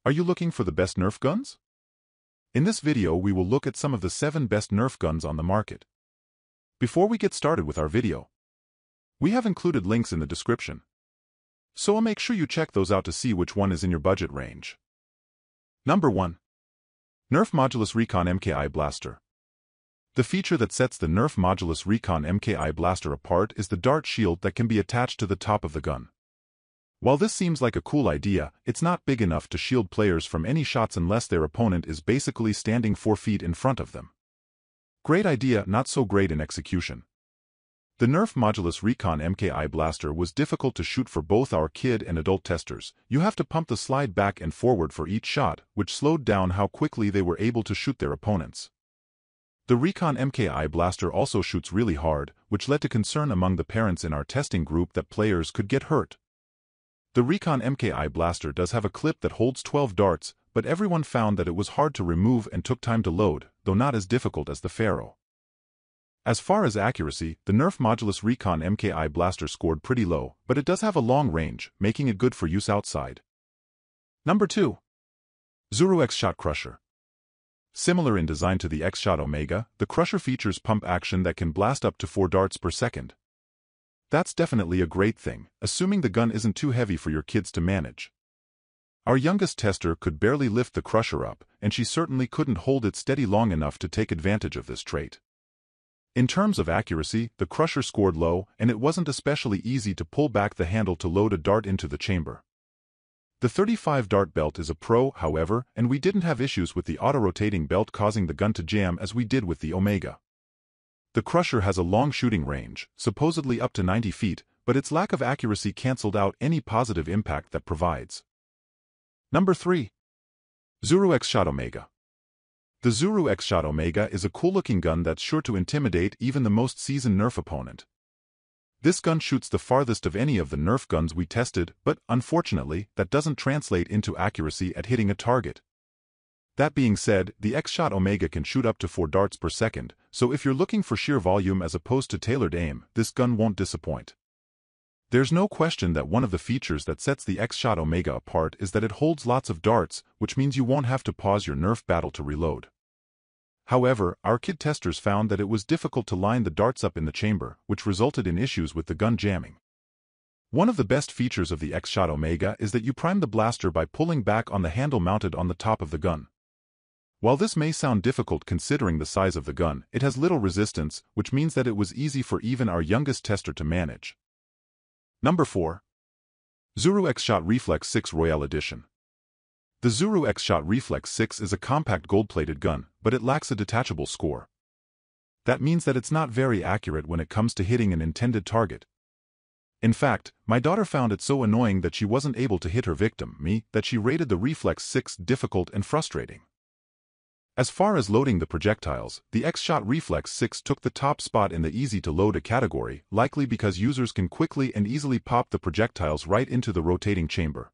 Are you looking for the best Nerf guns? In this video we will look at some of the 7 best Nerf guns on the market. Before we get started with our video, we have included links in the description, so I'll make sure you check those out to see which one is in your budget range. Number 1. Nerf Modulus Recon MKI Blaster. The feature that sets the Nerf Modulus Recon MKI Blaster apart is the dart shield that can be attached to the top of the gun. While this seems like a cool idea, it's not big enough to shield players from any shots unless their opponent is basically standing 4 feet in front of them. Great idea, not so great in execution. The Nerf Modulus Recon MKI Blaster was difficult to shoot for both our kid and adult testers. You have to pump the slide back and forward for each shot, which slowed down how quickly they were able to shoot their opponents. The Recon MKI Blaster also shoots really hard, which led to concern among the parents in our testing group that players could get hurt. The Recon MKI Blaster does have a clip that holds 12 darts, but everyone found that it was hard to remove and took time to load, though not as difficult as the Pharaoh. As far as accuracy, the Nerf Modulus Recon MKI Blaster scored pretty low, but it does have a long range, making it good for use outside. Number 2. Zuru Xshot Crusher. Similar in design to the Xshot Omega, the Crusher features pump action that can blast up to 4 darts per second. That's definitely a great thing, assuming the gun isn't too heavy for your kids to manage. Our youngest tester could barely lift the Crusher up, and she certainly couldn't hold it steady long enough to take advantage of this trait. In terms of accuracy, the Crusher scored low, and it wasn't especially easy to pull back the handle to load a dart into the chamber. The 35 dart belt is a pro, however, and we didn't have issues with the auto-rotating belt causing the gun to jam as we did with the Omega. The Crusher has a long shooting range, supposedly up to 90 feet, but its lack of accuracy cancelled out any positive impact that provides. Number 3. Zuru Xshot Omega. The Zuru Xshot Omega is a cool-looking gun that's sure to intimidate even the most seasoned Nerf opponent. This gun shoots the farthest of any of the Nerf guns we tested, but, unfortunately, that doesn't translate into accuracy at hitting a target. That being said, the Xshot Omega can shoot up to 4 darts per second, so if you're looking for sheer volume as opposed to tailored aim, this gun won't disappoint. There's no question that one of the features that sets the Xshot Omega apart is that it holds lots of darts, which means you won't have to pause your Nerf battle to reload. However, our kid testers found that it was difficult to line the darts up in the chamber, which resulted in issues with the gun jamming. One of the best features of the Xshot Omega is that you prime the blaster by pulling back on the handle mounted on the top of the gun. While this may sound difficult considering the size of the gun, it has little resistance, which means that it was easy for even our youngest tester to manage. Number 4. Zuru Xshot Reflex 6 Royale Edition. The Zuru Xshot Reflex 6 is a compact gold-plated gun, but it lacks a detachable score. That means that it's not very accurate when it comes to hitting an intended target. In fact, my daughter found it so annoying that she wasn't able to hit her victim, me, that she rated the Reflex 6 difficult and frustrating. As far as loading the projectiles, the Xshot Reflex 6 took the top spot in the easy-to-load category, likely because users can quickly and easily pop the projectiles right into the rotating chamber.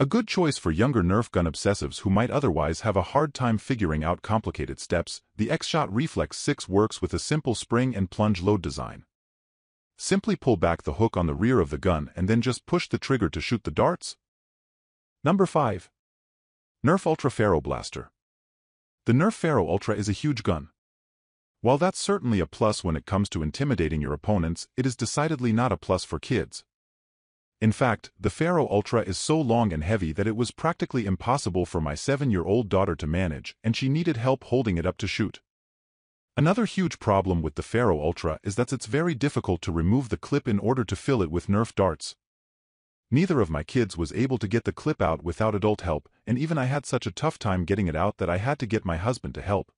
A good choice for younger Nerf gun obsessives who might otherwise have a hard time figuring out complicated steps, the Xshot Reflex 6 works with a simple spring and plunge load design. Simply pull back the hook on the rear of the gun and then just push the trigger to shoot the darts. Number 5. Nerf Ultra Pharaoh Blaster. The Nerf Pharaoh Ultra is a huge gun. While that's certainly a plus when it comes to intimidating your opponents, it is decidedly not a plus for kids. In fact, the Pharaoh Ultra is so long and heavy that it was practically impossible for my 7-year-old daughter to manage, and she needed help holding it up to shoot. Another huge problem with the Pharaoh Ultra is that it's very difficult to remove the clip in order to fill it with Nerf darts. Neither of my kids was able to get the clip out without adult help, and even I had such a tough time getting it out that I had to get my husband to help.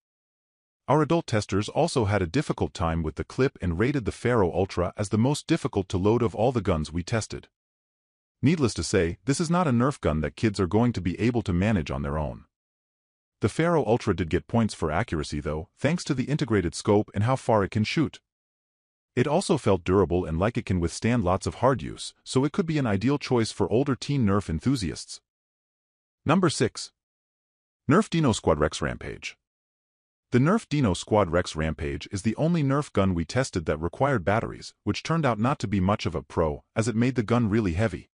Our adult testers also had a difficult time with the clip and rated the Pharaoh Ultra as the most difficult to load of all the guns we tested. Needless to say, this is not a Nerf gun that kids are going to be able to manage on their own. The Pharaoh Ultra did get points for accuracy though, thanks to the integrated scope and how far it can shoot. It also felt durable and like it can withstand lots of hard use, so it could be an ideal choice for older teen Nerf enthusiasts. Number 6. Nerf Dino Squad Rex Rampage. The Nerf Dino Squad Rex Rampage is the only Nerf gun we tested that required batteries, which turned out not to be much of a pro, as it made the gun really heavy.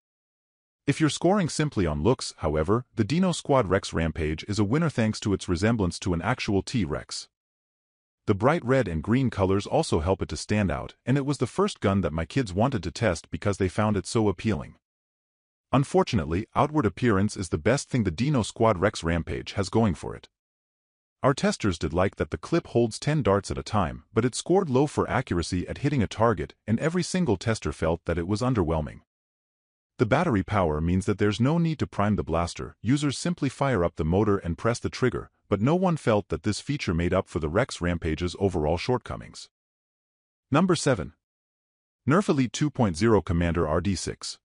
If you're scoring simply on looks, however, the Dino Squad Rex Rampage is a winner thanks to its resemblance to an actual T-Rex. The bright red and green colors also help it to stand out, and it was the first gun that my kids wanted to test because they found it so appealing. Unfortunately, outward appearance is the best thing the Dino Squad Rex Rampage has going for it. Our testers did like that the clip holds 10 darts at a time, but it scored low for accuracy at hitting a target, and every single tester felt that it was underwhelming. The battery power means that there's no need to prime the blaster, users simply fire up the motor and press the trigger, but no one felt that this feature made up for the Rex Rampage's overall shortcomings. Number 7. Nerf Elite 2.0 Commander RD6.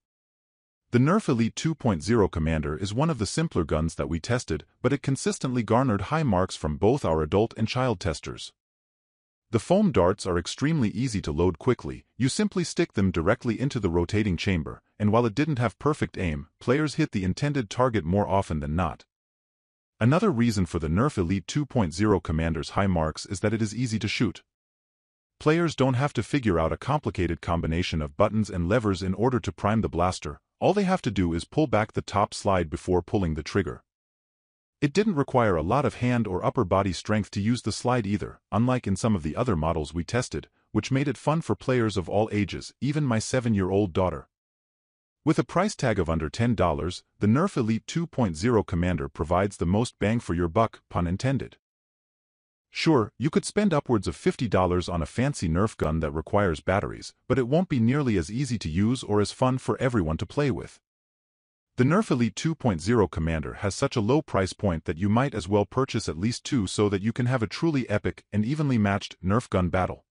The Nerf Elite 2.0 Commander is one of the simpler guns that we tested, but it consistently garnered high marks from both our adult and child testers. The foam darts are extremely easy to load quickly. You simply stick them directly into the rotating chamber, and while it didn't have perfect aim, players hit the intended target more often than not. Another reason for the Nerf Elite 2.0 Commander's high marks is that it is easy to shoot. Players don't have to figure out a complicated combination of buttons and levers in order to prime the blaster. All they have to do is pull back the top slide before pulling the trigger. It didn't require a lot of hand or upper body strength to use the slide either, unlike in some of the other models we tested, which made it fun for players of all ages, even my 7-year-old daughter. With a price tag of under $10, the Nerf Elite 2.0 Commander provides the most bang for your buck, pun intended. Sure, you could spend upwards of $50 on a fancy Nerf gun that requires batteries, but it won't be nearly as easy to use or as fun for everyone to play with. The Nerf Elite 2.0 Commander has such a low price point that you might as well purchase at least two so that you can have a truly epic and evenly matched Nerf gun battle.